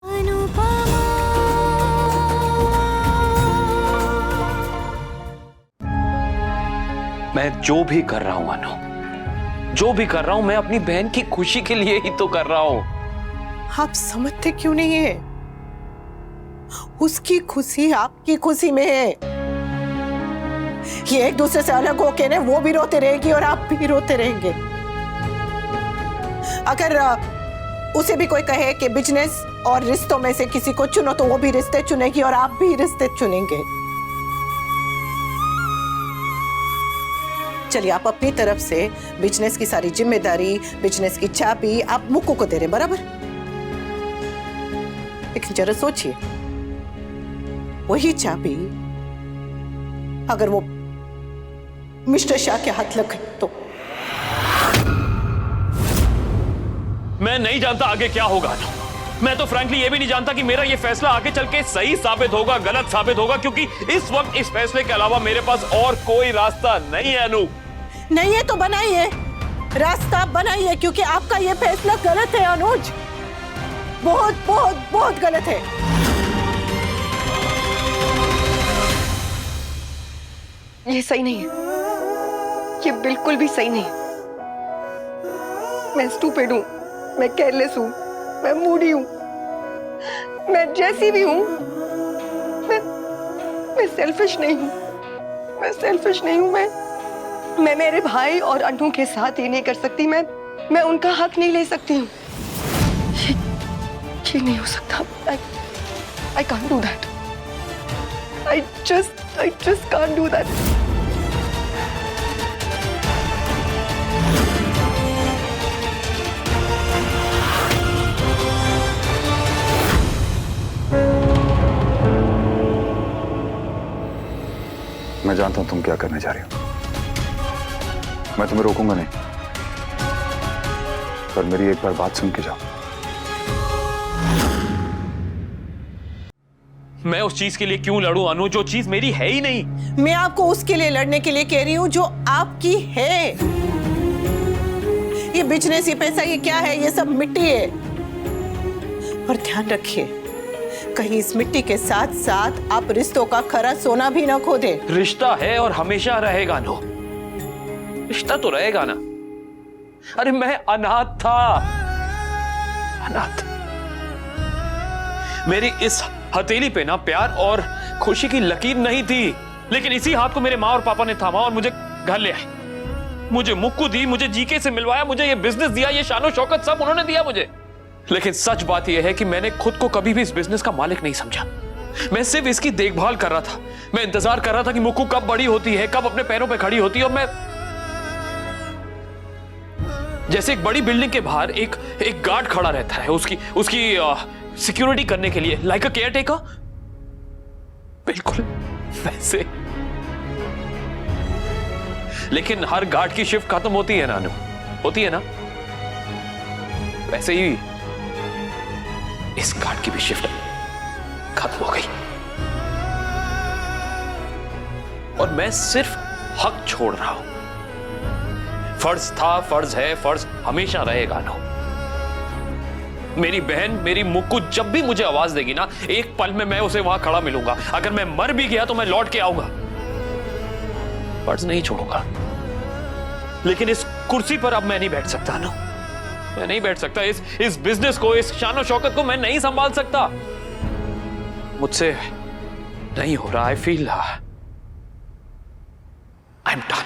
मैं जो भी कर रहा हूं अनु, जो भी कर रहा हूं, मैं अपनी बहन की खुशी के लिए ही तो कर रहा हूं। आप समझते क्यों नहीं है? उसकी खुशी आपकी खुशी में है। ये एक दूसरे से अलग होके ना, वो भी रोते रहेगी और आप भी रोते रहेंगे। अगर उसे भी कोई कहे कि बिजनेस और रिश्तों में से किसी को चुनो, तो वो भी रिश्ते चुनेगी और आप भी रिश्ते चुनेंगे। चलिए, आप अपनी तरफ से बिजनेस की सारी जिम्मेदारी, बिजनेस की चाबी आप मुक्कू को दे रहे हैं, बराबर? लेकिन जरा सोचिए, वही चाबी अगर वो मिस्टर शाह के हाथ लग गई तो? मैं नहीं जानता आगे क्या होगा। मैं तो फ्रैंकली ये भी नहीं जानता कि मेरा ये फैसला आगे चल के सही साबित होगा, गलत साबित होगा, क्योंकि इस वक्त इस फैसले के अलावा मेरे पास और कोई रास्ता नहीं है। अनु, नहीं है तो बनाइए, रास्ता बनाइए, क्योंकि आपका ये फैसला गलत है अनुज, बहुत बहुत बहुत गलत है। ये सही नहीं है, ये बिल्कुल भी सही नहीं है। मैं स्टूपिड हूं, मैं केयरलेस हूं, मैं मूडी हूं, मैं जैसी भी हूं, मैं सेल्फिश नहीं हूं, मैं सेल्फिश नहीं हूं। मैं मेरे भाई और अनु के साथ ये नहीं कर सकती, मैं उनका हक नहीं ले सकती हूँ। ये नहीं हो सकता। I can't do that. I just can't do that. मैं जानता हूं तुम क्या करने जा रही हो। मैं तुम्हें रोकूंगा नहीं, पर मेरी एक बार बात सुन के जाओ। मैं उस चीज के लिए क्यों लड़ूं अनु, जो चीज मेरी है ही नहीं। मैं आपको उसके लिए लड़ने के लिए कह रही हूं जो आपकी है। ये बिजनेस, ये पैसा, ये क्या है? ये सब मिट्टी है। और ध्यान रखिए, कहीं इस मिट्टी के साथ साथ आप रिश्तों का खरा सोना भी ना खो दे। रिश्ता है और हमेशा रहेगा अनु, रिश्ता तो रहेगा ना। अरे मैं अनाथ था, अनाथ। मेरी इस हथेली पे ना प्यार और खुशी की लकीर नहीं थी, लेकिन इसी हाथ को मेरे माँ और पापा ने थामा और मुझे घर ले आए। मुझे मुक्कू दी, मुझे जीके से मिलवाया, मुझे ये बिजनेस दिया, ये शानो शौकत सब उन्होंने दिया मुझे। लेकिन सच बात यह है कि मैंने खुद को कभी भी इस बिजनेस का मालिक नहीं समझा। मैं सिर्फ इसकी देखभाल कर रहा था। मैं इंतजार कर रहा था कि मुक्कू कब बड़ी होती है, कब अपने पैरों पे खड़ी होती है। और मैं जैसे एक बड़ी बिल्डिंग के बाहर एक गार्ड खड़ा रहता है उसकी सिक्योरिटी करने के लिए, लाइक अ केयरटेकर, बिल्कुल वैसे। लेकिन हर गार्ड की शिफ्ट खत्म होती है ना अनु, होती है ना? वैसे ही इस गार्ड की भी शिफ्ट खत्म हो गई और मैं सिर्फ हक छोड़ रहा हूं। फर्ज था, फर्ज है, फर्ज हमेशा रहेगा अनु। मेरी बहन, मेरी मुक्कू जब भी मुझे आवाज देगी ना, एक पल में मैं उसे वहां खड़ा मिलूंगा। अगर मैं मर भी गया तो मैं लौट के आऊंगा, फर्ज नहीं छोड़ूंगा। लेकिन इस कुर्सी पर अब मैं नहीं बैठ सकता ना, मैं नहीं बैठ सकता। इस बिजनेस को, इस शानो शौकत को मैं नहीं संभाल सकता। मुझसे नहीं हो रहा। I feel I am done.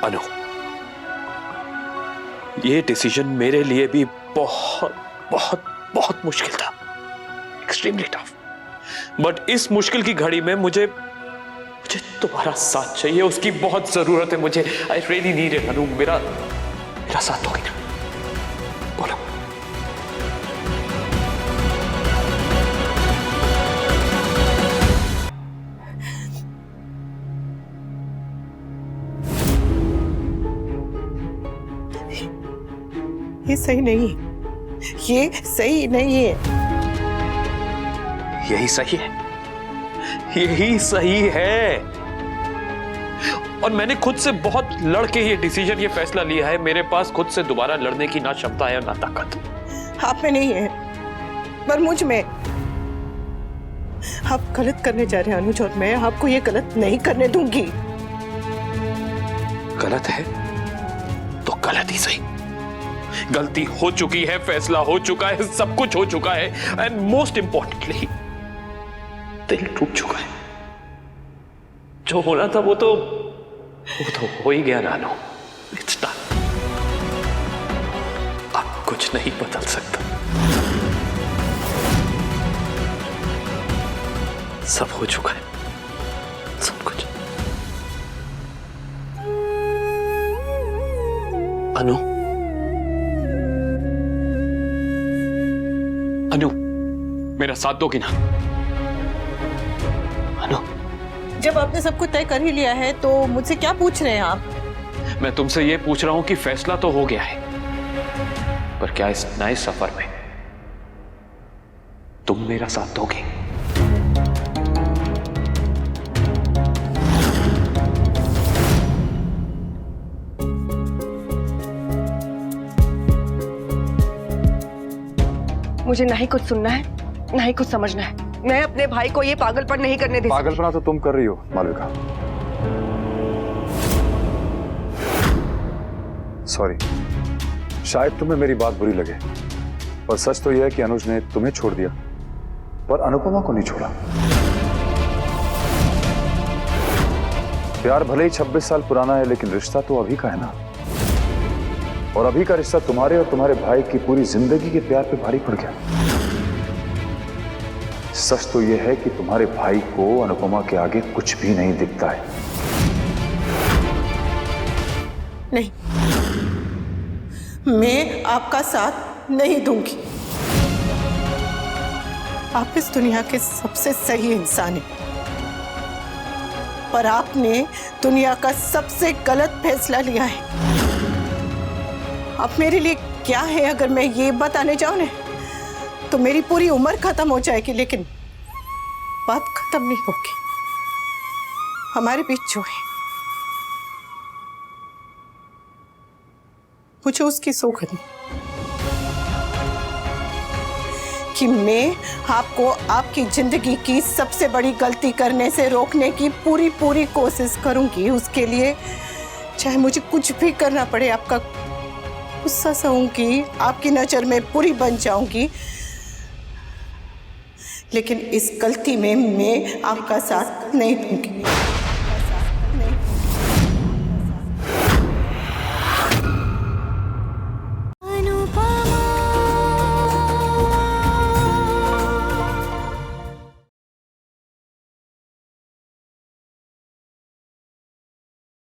Anu, ये डिसीजन मेरे लिए भी बहुत बहुत बहुत मुश्किल था, एक्सट्रीमली टफ। बट इस मुश्किल की घड़ी में मुझे तुम्हारा साथ चाहिए, उसकी बहुत जरूरत है मुझे। आई रियली नीड इट अनु। मेरा साथ दोगी ना? बोलो। ये सही नहीं है, ये सही नहीं है। यही सही है, यही सही है। और मैंने खुद से बहुत लड़के ये डिसीजन, ये फैसला लिया है। मेरे पास खुद से दोबारा लड़ने की ना क्षमता है ना ताकत। आप में नहीं है, पर मुझ में। आप गलत करने जा रहे हैं अनुज, और मैं आपको ये गलत नहीं करने दूंगी। गलत है तो गलत ही सही। गलती हो चुकी है, फैसला हो चुका है, सब कुछ हो चुका है, एंड मोस्ट इंपॉर्टेंटली दिल टूट चुका है। जो होना था वो तो हो ही गया नानो। It's done. अब कुछ नहीं बदल सकता। सब हो चुका है, सब कुछ। अनु, अनु, मेरा साथ दोगी ना? अनु, जब आपने सब कुछ तय कर ही लिया है तो मुझसे क्या पूछ रहे हैं आप? मैं तुमसे ये पूछ रहा हूं कि फैसला तो हो गया है, पर क्या इस नए सफर में तुम मेरा साथ दोगे? मुझे ना ही कुछ सुनना है ना ही कुछ समझना है। मैं अपने भाई को ये पागलपन नहीं करने दे सकती। पागलपना तो तुम कर रही हो मालविका। सॉरी, शायद तुम्हें मेरी बात बुरी लगे, पर सच तो यह है कि अनुज ने तुम्हें छोड़ दिया पर अनुपमा को नहीं छोड़ा। प्यार भले ही 26 साल पुराना है, लेकिन रिश्ता तो अभी का है ना। और अभी का रिश्ता तुम्हारे और तुम्हारे भाई की पूरी जिंदगी के प्यार पे भारी पड़ गया। सच तो यह है कि तुम्हारे भाई को अनुपमा के आगे कुछ भी नहीं दिखता है। नहीं, मैं आपका साथ नहीं दूंगी। आप इस दुनिया के सबसे सही इंसान हैं, पर आपने दुनिया का सबसे गलत फैसला लिया है। अब मेरे लिए क्या है, अगर मैं ये बताने जाऊं ना तो मेरी पूरी उम्र खत्म हो जाएगी, लेकिन बात खत्म नहीं होगी। हमारे बीच जो है मुझे उसकी सौगंध कि मैं आपको आपकी जिंदगी की सबसे बड़ी गलती करने से रोकने की पूरी कोशिश करूंगी। उसके लिए चाहे मुझे कुछ भी करना पड़े, आपका गुस्सा सहूंगी, आपकी नजर में बुरी बन जाऊंगी, लेकिन इस गलती में मैं आपका साथ नहीं दूंगी।